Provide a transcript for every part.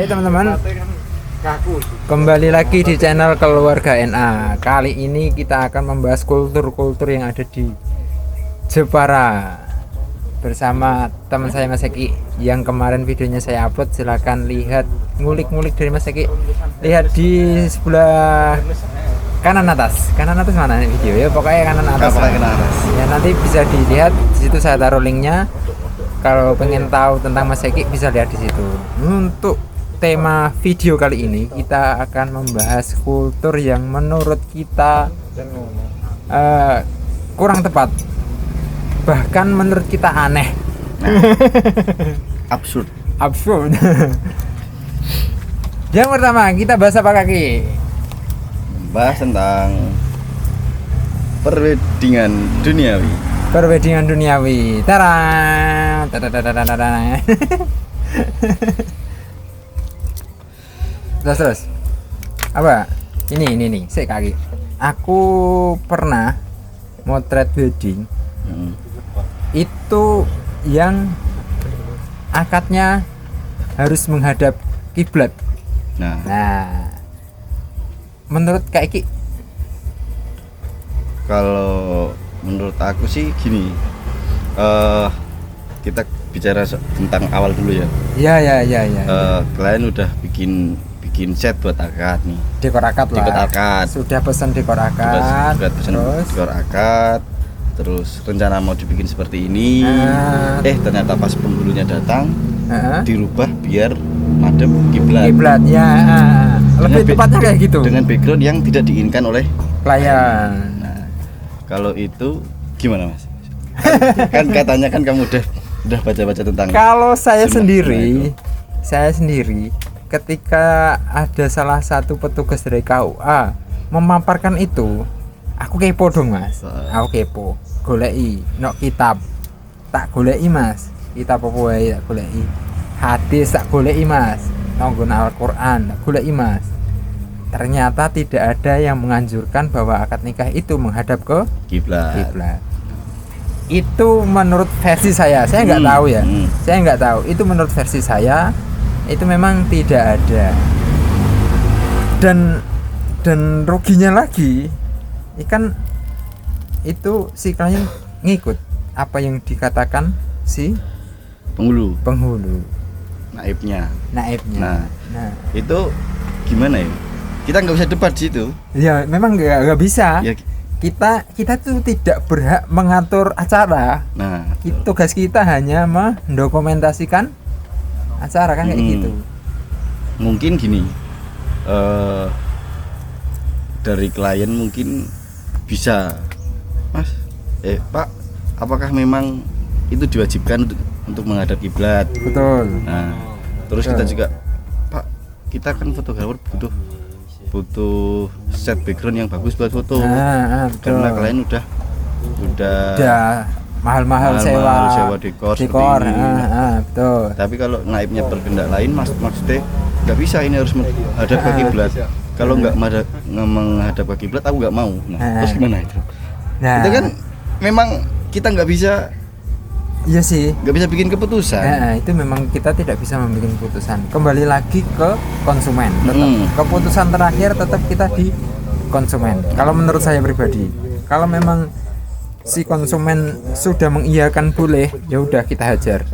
teman-teman, kembali lagi di channel Keluarga NA. Kali ini kita akan membahas kultur-kultur yang ada di Jepara bersama teman saya Mas Eki yang kemarin videonya saya upload. Silahkan lihat, ngulik-ngulik dari Mas Eki. Lihat di sebelah kanan atas mana nih video ya, pokoknya kanan atas. Ya nanti bisa dilihat di situ, saya taruh linknya. Kalau pengen tahu tentang Mas Eki bisa lihat di situ. Untuk tema video kali ini kita akan membahas kultur yang menurut kita kurang tepat, bahkan menurut kita aneh. Absurd. Yang pertama kita bahas apa kaki? Bahas tentang perwedingan duniawi. Perwedingan duniawi. Tara. Terus. Apa? Ini nih, saya kaki. Aku pernah motret wedding. Itu yang akadnya harus menghadap kiblat. Nah, menurut Kak Iki? Kalau menurut aku sih gini, kita bicara tentang awal dulu ya. Ya. Klien udah bikin set buat akad nih. Dekor akad lah. Dekor akad. Sudah pesan dekor akad. Dekor akad. Terus rencana mau dibikin seperti ini. Ternyata pas penghulunya datang, dirubah biar madep kiblat. Kiblat ya. Lebih tepatnya kayak gitu. Dengan background yang tidak diinginkan oleh klien. Kalau itu gimana Mas? Kan katanya kan kamu udah baca-baca tentang. Kalau saya sendiri ketika ada salah satu petugas dari KUA memaparkan itu, aku kepo dong Mas. Aku kepo, goleki nok kitab. Tak goleki Mas. Kitab apa wae tak goleki. Hadis tak goleki Mas. Nonggon Al-Qur'an tak goleki Mas. Ternyata tidak ada yang menganjurkan bahwa akad nikah itu menghadap ke kiblat. Itu menurut versi saya nggak tahu ya. Saya nggak tahu. Itu menurut versi saya, itu memang tidak ada. Dan ruginya lagi, ikan itu si klien ngikut apa yang dikatakan si penghulu. Naibnya. Nah, itu gimana ya? Kita nggak bisa debat di situ. Ya memang nggak bisa. Ya, kita tuh tidak berhak mengatur acara. Nah, tugas kita hanya mendokumentasikan acara kan kayak gitu. Mungkin gini, dari klien mungkin bisa, Mas, Pak, apakah memang itu diwajibkan untuk menghadap kiblat? Betul. Nah, terus kita juga, Pak, kita kan fotografer butuh set background yang bagus buat foto. Karena klien udah mahal-mahal sewa dekor. Betul. Tapi kalau naibnya berkendak lain, maksudnya nggak bisa, ini harus menghadap ke kiblat. Kalau nggak menghadap ke kiblat, aku nggak mau. Terus gimana itu? Itu kan memang kita nggak bisa. Iya sih. Nggak bisa bikin keputusan. Itu memang kita tidak bisa membuat keputusan. Kembali lagi ke konsumen. Keputusan terakhir tetap kita di konsumen. Kalau menurut saya pribadi, kalau memang si konsumen sudah mengiyakan boleh, ya udah kita hajar.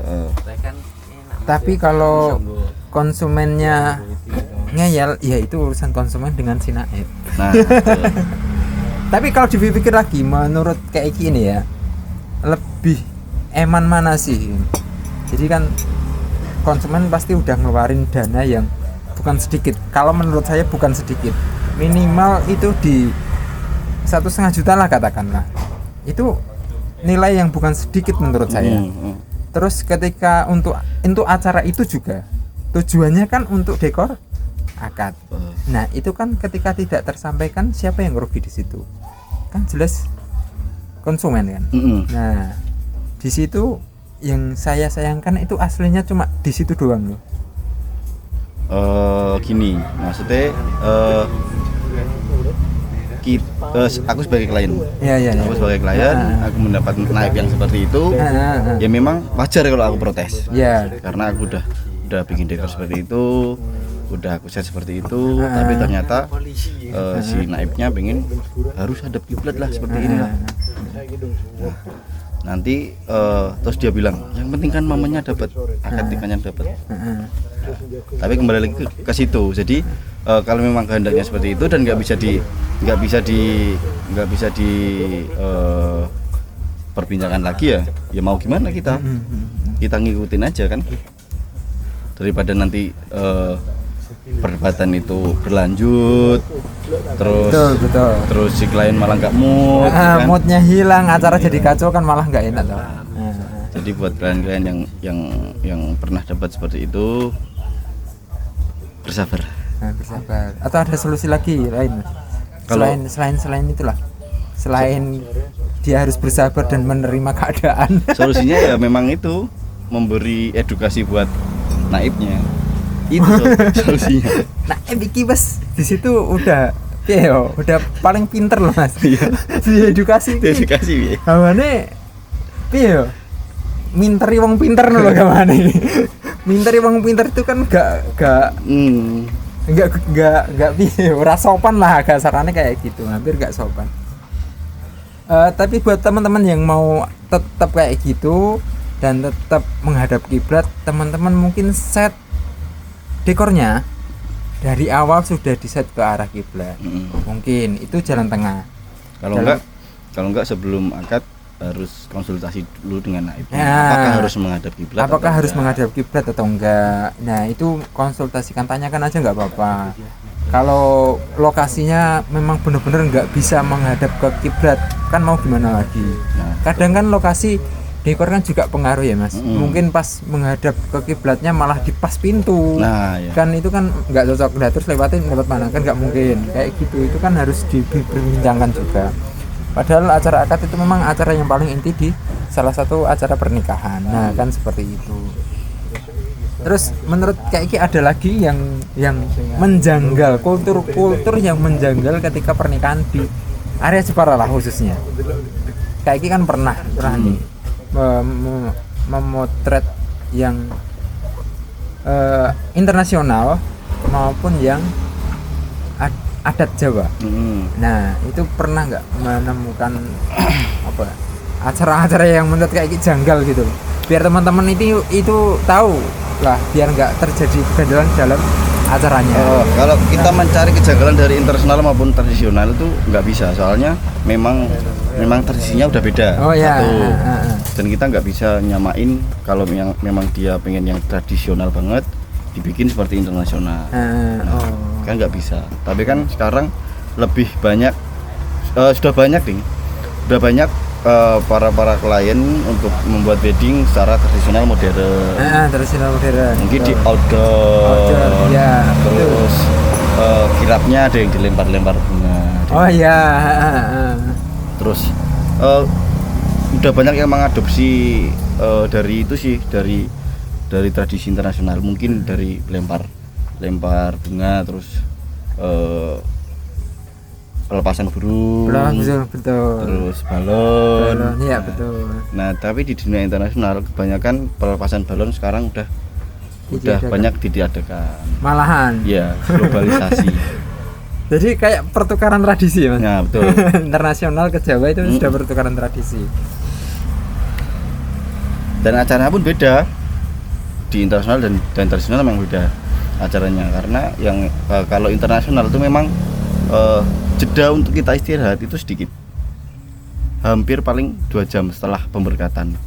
Tapi kalau konsumennya ngeyel, ya itu urusan konsumen dengan si naib. Tapi kalau dipikir lagi, menurut kayak gini ya, lebih eman mana sih? Jadi kan konsumen pasti udah ngeluarin dana yang bukan sedikit. Kalau menurut saya bukan sedikit, minimal itu di 1,5 juta lah katakanlah. Itu nilai yang bukan sedikit menurut saya. Terus ketika untuk acara itu juga tujuannya kan untuk dekor akad. Nah itu kan ketika tidak tersampaikan, siapa yang rugi di situ? Kan jelas konsumen kan. Nah di situ yang saya sayangkan itu aslinya cuma di situ doang loh. Gini, maksudnya aku sebagai klien. Aku sebagai klien, aku mendapat naib yang seperti itu. Ya memang wajar kalau aku protes. Karena aku udah bikin dekor seperti itu. udah aku set seperti itu, tapi ternyata si naibnya pengen harus hadap kiblat lah seperti ini lah. Nah, nanti terus dia bilang yang penting kan mamanya dapat, akad nikahnya dapat. Tapi kembali lagi ke situ. Jadi kalau memang kehendaknya seperti itu dan nggak bisa di perbincangan lagi ya mau gimana kita ngikutin aja kan, daripada nanti perdebatan itu berlanjut terus betul. Terus si klien malah nggak mood kan? Moodnya hilang, acara jadi kacau kan, malah nggak enak tuh. Jadi buat klien-klien yang pernah dapat seperti itu bersabar. Atau ada solusi lagi lain selain itulah, selain dia harus bersabar dan menerima keadaan. Solusinya ya memang itu, memberi edukasi buat naibnya. Itu solusinya. Nah, Biki Mas di situ udah paling pinter loh Mas. Iya. Di edukasi piye? Hawane piye yo? Minteri wong pinter lho gamane. Minteri wong pinter itu kan enggak piye, ora sopan lah kasarane kayak gitu, hampir enggak sopan. Tapi buat teman-teman yang mau tetap kayak gitu dan tetap menghadap kiblat, teman-teman mungkin set dekornya dari awal sudah diset ke arah kiblat. Mungkin itu jalan tengah. Kalau enggak sebelum akad harus konsultasi dulu dengan naib. Apakah harus menghadap kiblat? Apakah harus menghadap kiblat atau enggak? Nah, itu konsultasikan, tanyakan aja enggak apa-apa. Kalau lokasinya memang benar-benar enggak bisa menghadap ke kiblat, kan mau gimana lagi? Kadang kan lokasi dekor kan juga pengaruh ya Mas. Mungkin pas menghadap ke kiblatnya malah di pas pintu. Iya. Kan itu kan nggak cocok. Nah, terus lewat mana kan nggak mungkin. Kayak gitu, itu kan harus diperbincangkan juga. Padahal acara akad itu memang acara yang paling inti di salah satu acara pernikahan. Nah, kan seperti itu. Terus menurut Kak Iki ada lagi yang menjanggal, kultur yang menjanggal ketika pernikahan di area Jepara lah khususnya. Kak Iki kan pernah nih memotret yang internasional maupun yang adat Jawa. Nah, itu pernah nggak menemukan acara-acara yang menurut kayak janggal gitu, biar teman-teman itu tahu lah, biar nggak terjadi kegandalan dalam acaranya. Kalau kita mencari kejanggalan dari internasional maupun tradisional itu nggak bisa, soalnya memang tradisinya udah beda. Satu. Dan kita nggak bisa nyamain kalau yang memang dia pengen yang tradisional banget dibikin seperti internasional. Kan nggak bisa. Tapi kan sekarang lebih banyak, sudah banyak para klien untuk membuat wedding secara tradisional modern. Mungkin di outdoor ya. Terus kirapnya ada yang dilempar-lempar bunga. Terus udah banyak yang mengadopsi dari tradisi internasional, mungkin dari lempar bunga, terus pelepasan burung, terus balon. Iya, betul. Nah, tapi di dunia internasional kebanyakan pelepasan balon sekarang udah banyak diadakan. Malahan. Ya, globalisasi. Jadi kayak pertukaran tradisi ya Mas. Nah, betul. Internasional ke Jawa itu sudah pertukaran tradisi. Dan acaranya pun beda. Di internasional dan tradisional memang beda acaranya, karena yang kalau internasional itu memang jeda untuk kita istirahat itu sedikit, hampir paling 2 jam setelah pemberkatan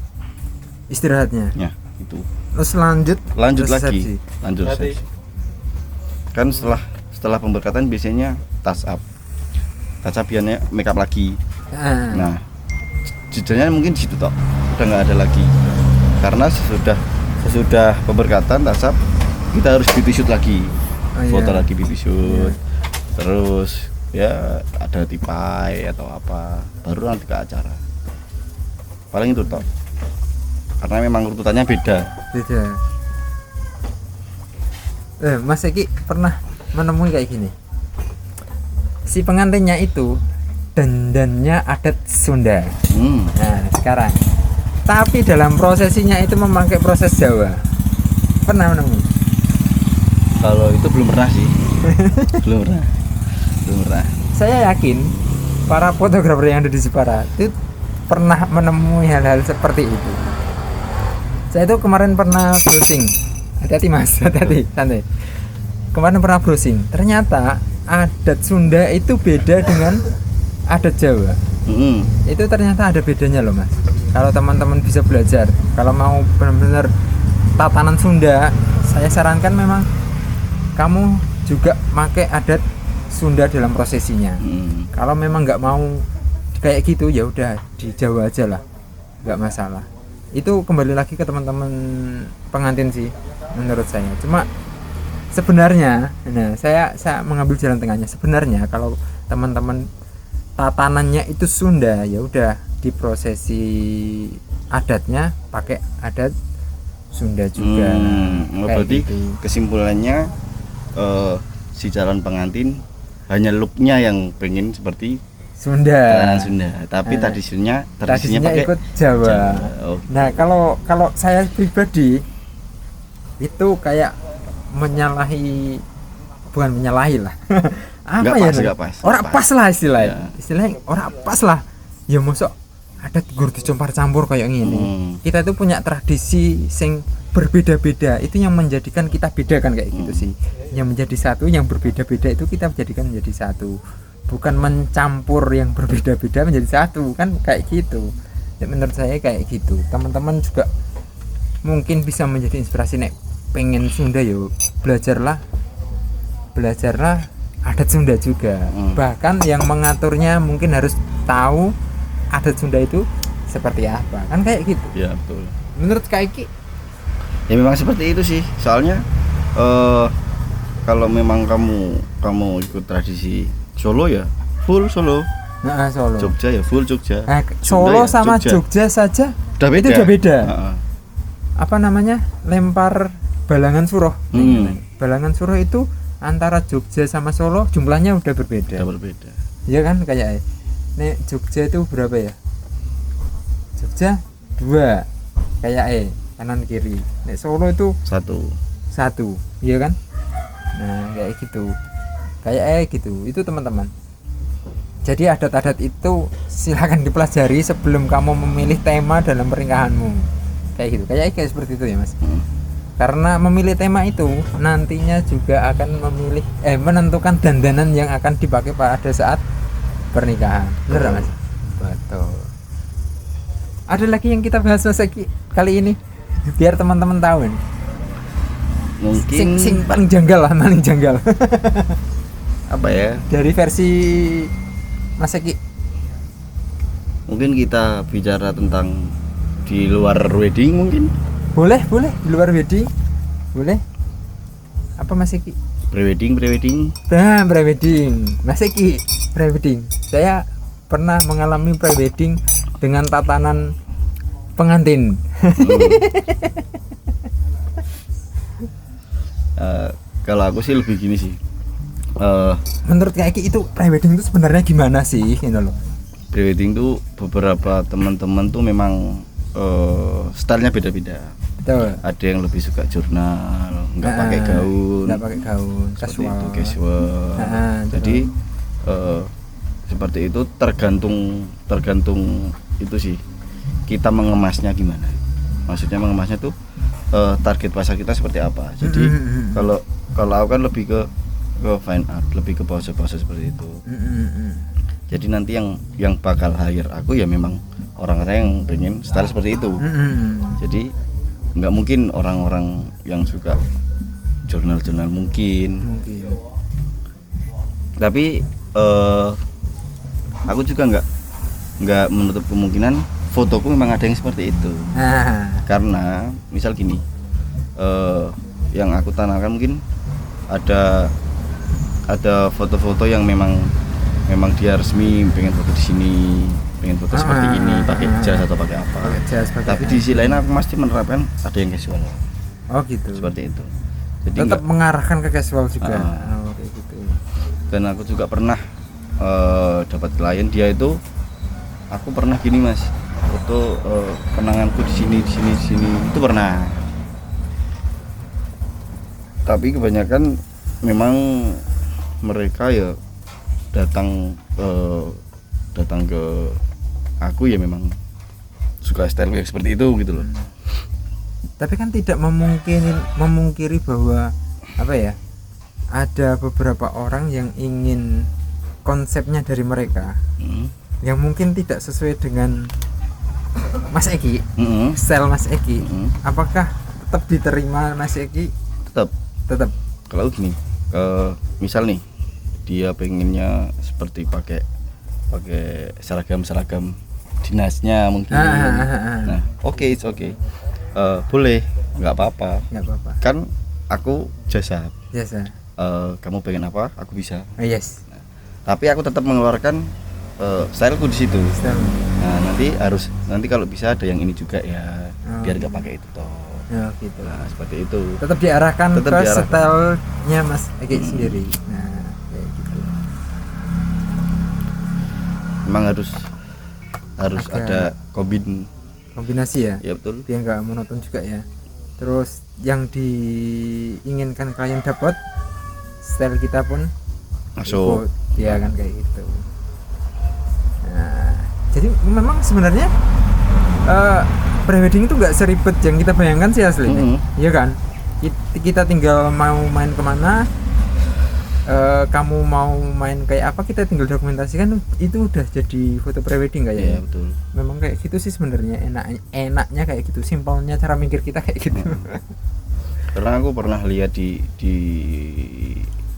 istirahatnya ya itu. Terus lanjut lagi kan setelah pemberkatan biasanya touch up biasanya make up lagi. Nah, jedanya mungkin di situ toh udah nggak ada lagi, karena sesudah pemberkatan touch up kita harus beauty shoot lagi, foto lagi beauty shoot. Terus ya ada tipai atau apa, baru nanti ke acara. Paling itu toh, karena memang urutannya beda. Mas Eki pernah menemui kayak gini, si pengantinnya itu dandannya adat Sunda. Nah sekarang, tapi dalam prosesinya itu memakai proses Jawa. Pernah menemui? Kalau itu belum pernah sih. belum pernah. Saya yakin para fotografer yang ada di Jepara itu pernah menemui hal-hal seperti itu. Saya itu kemarin pernah browsing. Hati-hati Mas, hati-hati, santai. Kemarin pernah browsing. Ternyata adat Sunda itu beda dengan adat Jawa. Itu ternyata ada bedanya loh Mas. Kalau teman-teman bisa belajar, kalau mau benar-benar tatanan Sunda, saya sarankan memang kamu juga pakai adat Sunda dalam prosesinya. Kalau memang nggak mau kayak gitu ya udah di Jawa aja lah, nggak masalah. Itu kembali lagi ke teman-teman pengantin sih menurut saya. Cuma sebenarnya, nah saya mengambil jalan tengahnya. Sebenarnya kalau teman-teman tatanannya itu Sunda, ya udah di prosesi adatnya pakai adat Sunda juga. Berarti gitu. Kesimpulannya si calon pengantin hanya looknya yang pengen seperti Sunda, tapi tradisinya pakai ikut Jawa. Oh. Nah kalau saya pribadi itu kayak bukan menyalahi lah. Apa gak ya? Orang pas lah istilahnya. Istilahnya orang pas lah. Ya mosok ada gur dicampur kayak gini. Kita tuh punya tradisi sing berbeda-beda, itu yang menjadikan kita beda kan kayak gitu sih. Yang menjadi satu, yang berbeda-beda itu kita jadikan menjadi satu, bukan mencampur yang berbeda-beda menjadi satu kan kayak gitu. Ya, menurut saya kayak gitu. Teman-teman juga mungkin bisa menjadi inspirasi nek pengen Sunda yo belajarlah adat Sunda juga. Bahkan yang mengaturnya mungkin harus tahu adat Sunda itu seperti apa kan kayak gitu. Ya betul. Menurut Kaiki ya memang seperti itu sih, soalnya kalau memang kamu ikut tradisi Solo ya full Solo. Nah, Solo. Jogja ya full Jogja. Solo ya, sama Jogja saja udah beda. Itu udah beda. Apa namanya? Lempar balangan suruh. Balangan suruh itu antara Jogja sama Solo jumlahnya udah berbeda. Iya kan kayak nek Jogja itu berapa ya? Jogja 2 kayak kanan kiri. Nek Solo itu satu, iya kan? Nah kayak gitu, kayak gitu. Itu teman-teman. Jadi adat-adat itu silakan dipelajari sebelum kamu memilih tema dalam pernikahanmu. Kayak gitu, kayak seperti itu ya Mas. Karena memilih tema itu nantinya juga akan menentukan dandanan yang akan dipakai pada saat pernikahan. Benar Mas? Betul. Ada lagi yang kita bahas Mas kali ini biar teman-teman tahu nih. Mungkin sing paling janggal. Apa ya? Dari versi Mas Eki. Mungkin kita bicara tentang di luar wedding mungkin. Boleh di luar wedding. Boleh. Apa Mas Eki? Prewedding. Nah, prewedding. Mas Eki, prewedding. Saya pernah mengalami prewedding dengan tatanan pengantin. Kalau aku sih lebih gini sih. Menurut Kak Eki itu prewedding itu sebenarnya gimana sih? Ini loh. Prewedding tuh beberapa teman-teman tuh memang stylenya beda-beda. Betul. Ada yang lebih suka jurnal, nggak pakai gaun, casual. Jadi seperti itu tergantung itu sih. Kita mengemasnya gimana? Maksudnya mengemasnya tuh target pasar kita seperti apa. Jadi kalau aku kan lebih ke fine art, lebih ke pose seperti itu. Jadi nanti yang bakal hire aku ya memang orang-orang yang pengen style seperti itu. Jadi nggak mungkin orang-orang yang suka jurnal mungkin. Tapi aku juga nggak menutup kemungkinan fotoku memang ada yang seperti itu. Karena misal gini, yang aku tanamkan mungkin ada foto-foto yang memang dia resmi pengen foto di sini, pengen foto seperti ini, pakai jas atau pakai apa. Tapi di sisi lain aku pasti menerapkan ada yang casual. Oh gitu. Seperti itu. Jadi tetap mengarahkan ke casual juga. Kayak gitu. Dan aku juga pernah dapat klien, dia itu aku pernah gini Mas, foto kenanganku di sini itu pernah. Tapi kebanyakan memang mereka ya datang ke aku ya memang suka style yang seperti itu gitu loh. Tapi kan tidak memungkiri bahwa apa ya, ada beberapa orang yang ingin konsepnya dari mereka yang mungkin tidak sesuai dengan Mas Eki, style Mas Eki. Apakah tetap diterima Mas Eki? Tetap. Kalau gini, misal nih dia pengennya seperti pakai seragam dinasnya mungkin. Nah, oke. Boleh, nggak apa-apa. Kan aku jasa. Kamu pengen apa? Aku bisa. Yes. Nah, tapi aku tetap mengeluarkan styleku di situ. Nah, nanti kalau bisa ada yang ini juga ya, biar nggak pakai itu toh. Ya gitu. Nah, seperti itu. Tetap diarahkan ke stylenya Mas Eki sendiri. Nah, kayak gitu. Memang harus ada kombinasi ya. Ya betul. Biar nggak monoton juga ya. Terus yang diinginkan klien dapat, style kita pun masuk. Ya kan kayak gitu. Nah, jadi memang sebenarnya prewedding itu nggak seribet yang kita bayangkan sih aslinya. Iya kan? Kita tinggal mau main kemana, kamu mau main kayak apa, kita tinggal dokumentasikan, itu udah jadi foto prewedding kayaknya. Iya betul. Memang kayak gitu sih sebenarnya, enaknya kayak gitu, simpelnya cara mikir kita kayak gitu. Karena aku pernah lihat di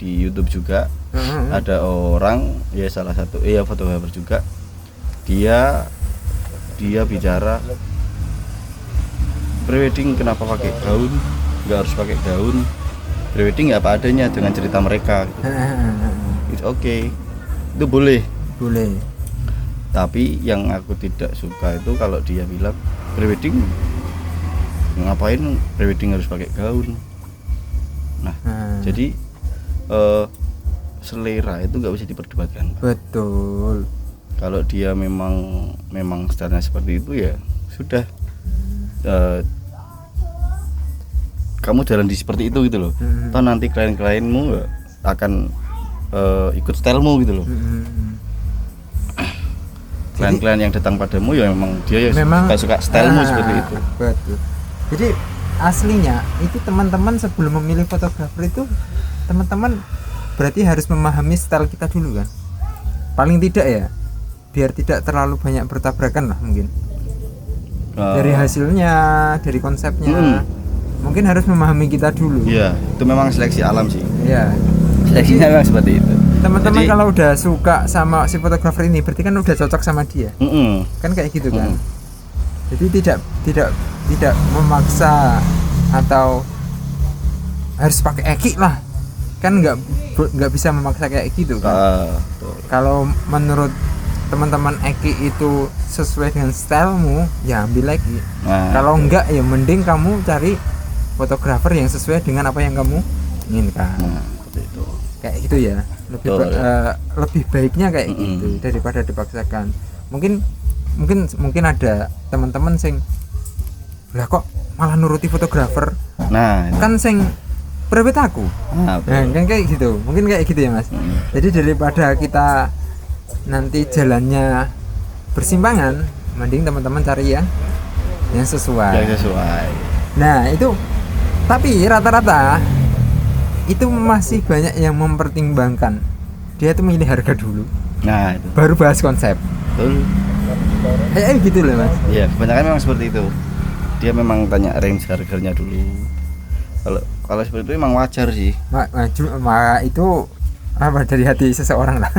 YouTube juga, ada orang ya salah satu fotografer juga, dia bicara prewedding kenapa pakai gaun, nggak harus pakai gaun, prewedding ya apa adanya dengan cerita mereka. It's okay, itu boleh. Tapi yang aku tidak suka itu kalau dia bilang prewedding ngapain prewedding harus pakai gaun. Nah, jadi selera itu nggak bisa diperdebatkan. Betul. Kalau dia memang stylenya seperti itu ya sudah, kamu jalan di seperti itu gitu loh. Toh nanti klien-klienmu akan ikut stylemu gitu loh. Klien-klien yang datang padamu ya memang dia ya suka stylemu seperti itu. Betul. Jadi aslinya itu teman-teman sebelum memilih fotografer itu teman-teman berarti harus memahami style kita dulu kan. Paling tidak ya, biar tidak terlalu banyak bertabrakan lah mungkin. Dari hasilnya, dari konsepnya. Mungkin harus memahami kita dulu. Iya, itu memang seleksi alam sih. Iya. Seleksinya memang seperti itu. Teman-teman kalau udah suka sama si fotografer ini berarti kan udah cocok sama dia. Kan kayak gitu kan. Jadi tidak memaksa atau harus pakai Eki lah. Kan nggak bisa memaksa kayak gitu kan. Kalau menurut teman-teman Eki itu sesuai dengan stylemu, ya ambil lagi. Kalau enggak ya mending kamu cari fotografer yang sesuai dengan apa yang kamu inginkan. Seperti itu. Kayak gitu ya. Lebih baiknya kayak gitu daripada dipaksakan. Mungkin ada teman-teman sing lah kok malah nuruti fotografer. Nah, kan sing prewed aku. Nah, kan kayak gitu. Mungkin kayak gitu ya, Mas. Jadi daripada kita nanti jalannya bersimpangan, mending teman-teman cari yang sesuai. Nah, itu tapi rata-rata itu masih banyak yang mempertimbangkan. Dia tuh milih harga dulu. Nah, itu. Baru bahas konsep. Betul. Gitu loh, Mas. Iya, kebanyakan memang seperti itu. Dia memang tanya range harganya dulu. Kalau seperti itu memang wajar sih. Itu apa dari hati seseorang lah.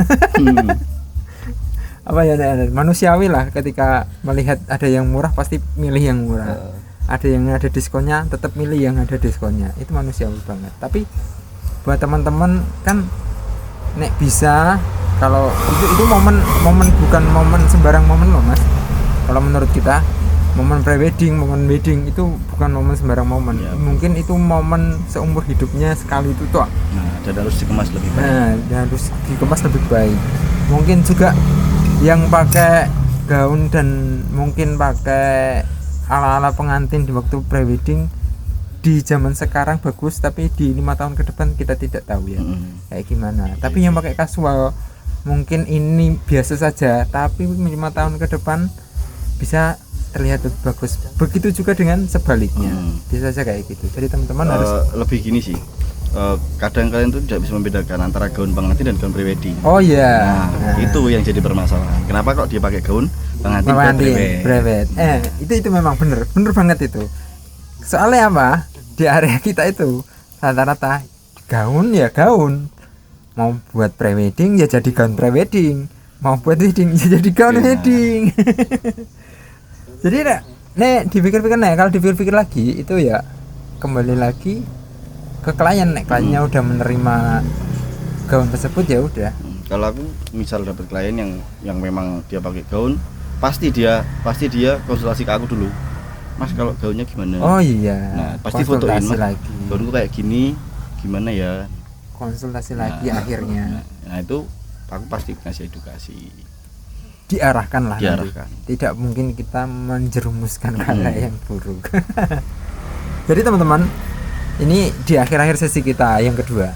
Apa ya, manusiawi lah, ketika melihat ada yang murah pasti milih yang murah. Ada yang ada diskonnya tetap milih yang ada diskonnya. Itu manusiawi banget. Tapi buat teman-teman kan nek bisa, kalau itu momen bukan momen sembarang momen loh, Mas. Kalau menurut kita momen prewedding, momen wedding itu bukan momen sembarang momen. Ya, mungkin itu momen seumur hidupnya sekali itu toh. Dan harus dikemas lebih baik. Mungkin juga yang pakai gaun dan mungkin pakai ala-ala pengantin di waktu prewedding di zaman sekarang bagus, tapi di 5 tahun ke depan kita tidak tahu ya kayak gimana. Tapi yang pakai casual mungkin ini biasa saja, tapi 5 tahun ke depan bisa terlihat lebih bagus. Begitu juga dengan sebaliknya, bisa saja kayak gitu. Jadi teman-teman harus lebih gini sih. Kadang kalian tuh tidak bisa membedakan antara gaun pengantin dan gaun prewedding. Oh iya. Nah, itu yang jadi permasalahan. Kenapa kok dia pakai gaun pengantin prewed? Itu memang bener banget itu. Soalnya apa? Di area kita itu rata-rata gaun ya gaun. Mau buat prewedding ya jadi gaun prewedding. Mau buat wedding ya jadi gaun wedding. Jadi nek dipikir-pikir kalau dipikir-pikir lagi itu ya kembali lagi ke klien. Kliennya udah menerima gaun tersebut ya udah. Kalau aku misal dapat klien yang memang dia pakai gaun, pasti dia konsultasi ke aku dulu. Mas, kalau gaunnya gimana? Oh iya. Nah, pasti fotoin Mas. Gaunku kayak gini, gimana ya? Konsultasi lagi akhirnya. Nah, itu aku pasti kasih edukasi. Diarahkan lah. Diarahkan. Tidak mungkin kita menjerumuskan hal yang buruk. Jadi teman-teman, ini di akhir-akhir sesi kita yang kedua.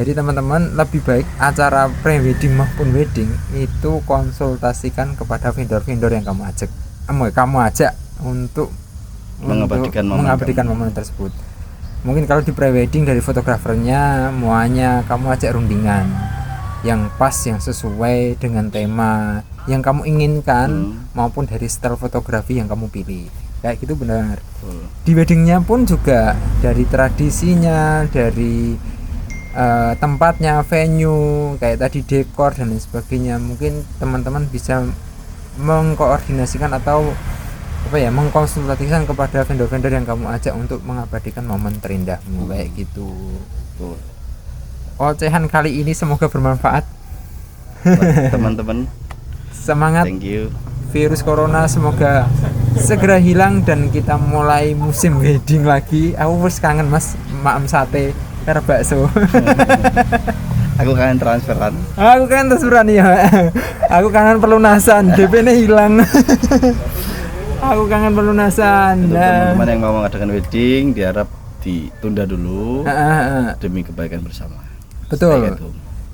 Jadi teman-teman lebih baik acara pre-wedding maupun wedding itu konsultasikan kepada vendor-vendor yang kamu ajak untuk mengabadikan momen tersebut. Mungkin kalau di pre-wedding dari fotografernya muanya kamu ajak rundingan yang pas, yang sesuai dengan tema yang kamu inginkan maupun dari style fotografi yang kamu pilih. Kayak gitu benar. Di weddingnya pun juga dari tradisinya, dari tempatnya, venue, kayak tadi dekor dan lain sebagainya. Mungkin teman-teman bisa mengkoordinasikan atau mengkonsultasikan kepada vendor-vendor yang kamu ajak untuk mengabadikan momen terindahmu kayak gitu. Ocehan kali ini semoga bermanfaat. Teman-teman. Semangat. Thank you. Virus corona semoga segera hilang dan kita mulai musim wedding lagi. Aku wis kangen Mas, maem sate karo bakso. Aku kangen transferan. Aku kangen transferan ya. Aku kangen pelunasan, DP-nya hilang. Aku kangen pelunasan. Untuk teman-teman yang mau mengadakan wedding diharap ditunda dulu demi kebaikan bersama. Betul.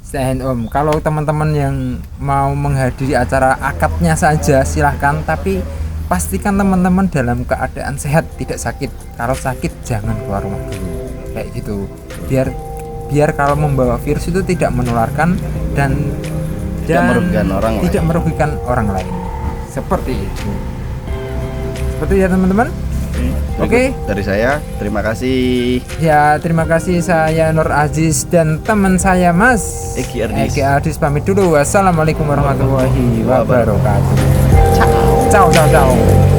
Stay at home. Kalau teman-teman yang mau menghadiri acara akadnya saja silahkan, tapi pastikan teman-teman dalam keadaan sehat, tidak sakit. Kalau sakit jangan keluar rumah dulu. Kayak gitu. Biar kalau membawa virus itu tidak menularkan dan tidak merugikan orang lain. Seperti itu. Seperti ya teman-teman. Oke. Dari saya terima kasih. Ya, terima kasih. Saya Nur Aziz dan teman saya Mas Egi Ardis pamit dulu. Wassalamualaikum warahmatullahi wabarakatuh. Ciao. Ciao.